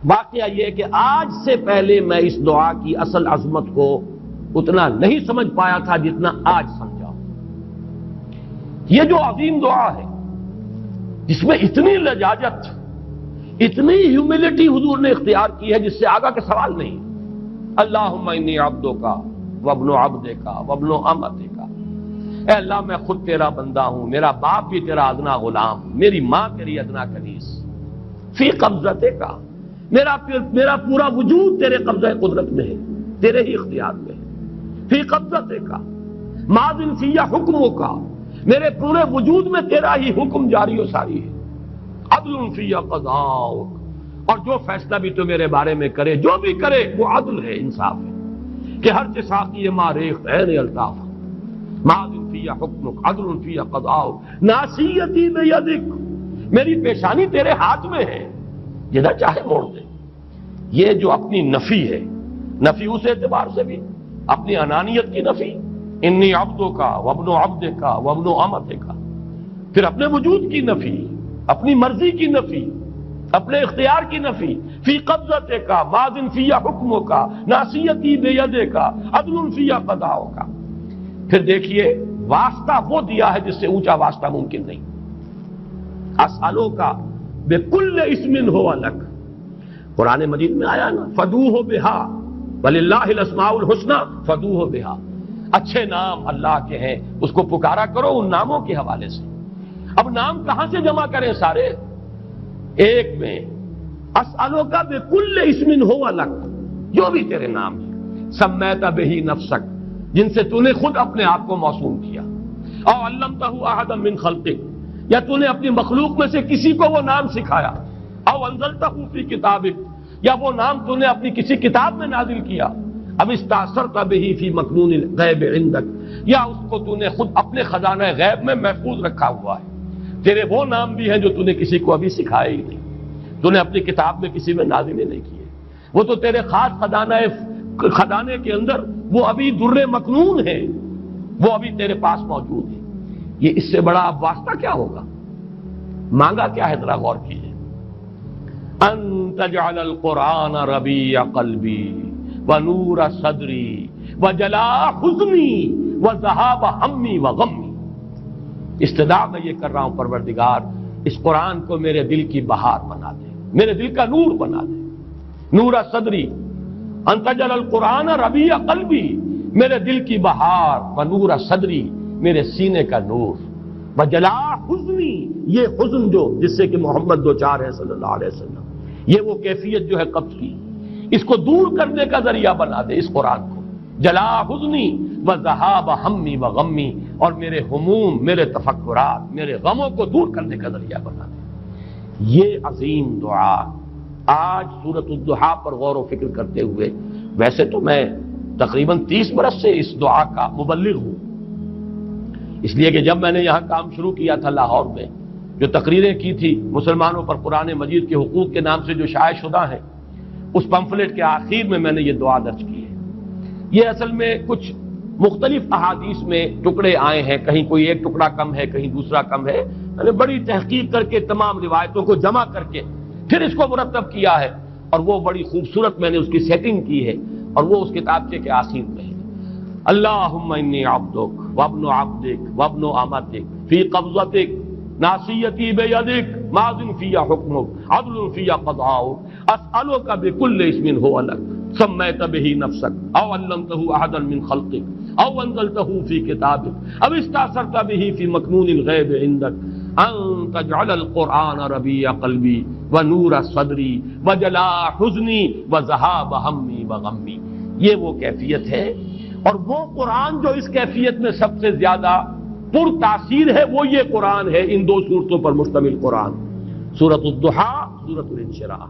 واقعہ یہ کہ آج سے پہلے میں اس دعا کی اصل عظمت کو اتنا نہیں سمجھ پایا تھا جتنا آج سمجھا ہوں۔ یہ جو عظیم دعا ہے جس میں اتنی لجاجت، اتنی ہیوملٹی حضور نے اختیار کی ہے جس سے آگا کا سوال نہیں۔ اللہم انی عبدک وابن عبدک وابن امتک، اے اللہ میں خود تیرا بندہ ہوں، میرا باپ بھی تیرا ادنا غلام، میری ماں تیری ادنا کنیز، فی قبضتک، میرا پورا وجود تیرے قبضہ قدرت میں ہے، تیرے ہی اختیار میں ہے، فی قبضتک ماض فی حکمک، میرے پورے وجود میں تیرا ہی حکم جاری و ساری ہے، عدل فی قضاؤک، اور جو فیصلہ بھی تو میرے بارے میں کرے، جو بھی کرے وہ عدل ہے، انصاف ہے، کہ ہر چساقی ما ریخت عین الطاف، ماض فی حکمک عدل فی قضاؤک، ناصیتی بیدک، میری پیشانی تیرے ہاتھ میں ہے، جدھر چاہے موڑ دے۔ یہ جو اپنی نفی ہے، نفی اس اعتبار سے بھی اپنی انانیت کی نفی، انی عبدک وابن عبدک وابن امتک، پھر اپنے وجود کی نفی، اپنی مرضی کی نفی، اپنے اختیار کی نفی، فی قبضتک ماض فی حکمک ناصیتی بیدک عدل فی قضاؤک۔ پھر دیکھیے واسطہ وہ دیا ہے جس سے اونچا واسطہ ممکن نہیں۔ اسألوک بکل اسم ہو لک، قرآن مجید میں آیا نا، فدوہ بہا وللہ الاسماء الحسنی فدوہ بہا، اچھے نام اللہ کے ہیں، اس کو پکارا کرو ان ناموں کے حوالے سے۔ اب نام کہاں سے جمع کریں سارے؟ ایک میں اسألوک بکل اسم ہو لک، جو بھی تیرے نام ہیں، سمیت بہ نفسک، جن سے تو نے خود اپنے آپ کو موسوم کیا، او علمتہ احدا من خلقک، یا تو نے اپنی مخلوق میں سے کسی کو وہ نام سکھایا، او انزلتہ فی کتابک، یا وہ نام تو نے اپنی کسی کتاب میں نازل کیا، اب استاثرت بہ فی مکنون الغیب عندک، یا اس کو تو نے خود اپنے خزانہ غیب میں محفوظ رکھا ہوا ہے۔ تیرے وہ نام بھی ہیں جو تو نے کسی کو ابھی سکھائے ہی نہیں، تو نے اپنی کتاب میں کسی میں نازل ہی نہیں کیے، وہ تو تیرے خاص خزانے کے اندر وہ ابھی در مکنون ہے، وہ ابھی تیرے پاس موجود ہے۔ یہ اس سے بڑا اب واسطہ کیا ہوگا؟ مانگا کیا ہے ذرا غور کیجیے، ان تجعل القرآن ربیع قلبی ونور صدری وجلاء حزنی وذہاب ہمی وغمی۔ استدعا میں یہ کر رہا ہوں پروردگار، اس قرآن کو میرے دل کی بہار بنا دے، میرے دل کا نور بنا دے، نور صدری، ان تجعل القرآن ربیع قلبی، میرے دل کی بہار، ونور صدری، میرے سینے کا نور، وجلاء حزنی، یہ حزن جو جس سے کہ محمد دوچار ہے صلی اللہ علیہ وسلم، یہ وہ کیفیت جو ہے قبض کی، اس کو دور کرنے کا ذریعہ بنا دے اس قرآن کو، جلاء حزنی وذہاب ہمی وغمی، اور میرے ہموم، میرے تفکرات، میرے غموں کو دور کرنے کا ذریعہ بنا دے۔ یہ عظیم دعا آج سورۃ الضحیٰ پر غور و فکر کرتے ہوئے، ویسے تو میں تقریباً 30 برس سے اس دعا کا مبلغ ہوں، اس لیے کہ جب میں نے یہاں کام شروع کیا تھا لاہور میں، جو تقریریں کی تھی مسلمانوں پر قرآن مجید کے حقوق کے نام سے جو شائع شدہ ہیں، اس پمفلٹ کے آخر میں نے یہ دعا درج کی ہے۔ یہ اصل میں کچھ مختلف احادیث میں ٹکڑے آئے ہیں، کہیں کوئی ایک ٹکڑا کم ہے، کہیں دوسرا کم ہے، میں نے بڑی تحقیق کر کے تمام روایتوں کو جمع کر کے پھر اس کو مرتب کیا ہے، اور وہ بڑی خوبصورت میں نے اس کی سیٹنگ کی ہے، اور وہ اس کتابچے کے آخر میں ہے۔ اللہم انی عبدک وابن عبدک وابن امتک فی قبضتک ناصیتی بیدک ماض فی حکمک عدل فی قضاؤک، اسألک بکل اسم ہو لک سمیت بہ نفسک او علمتہ احدا من خلقک او انزلتہ فی کتابک او استاثرت بہ فی مکنون الغیب عندک ان تجعل القرآن ربیع قلبی ونور صدری وجلاء حزنی وذہاب ہمی وغمی۔ یہ وہ کیفیت ہے، اور وہ قرآن جو اس کیفیت میں سب سے زیادہ پر تاثیر ہے وہ یہ قرآن ہے، ان دو صورتوں پر مشتمل قرآن، سورۃ الضحیٰ، سورۃ الانشراح۔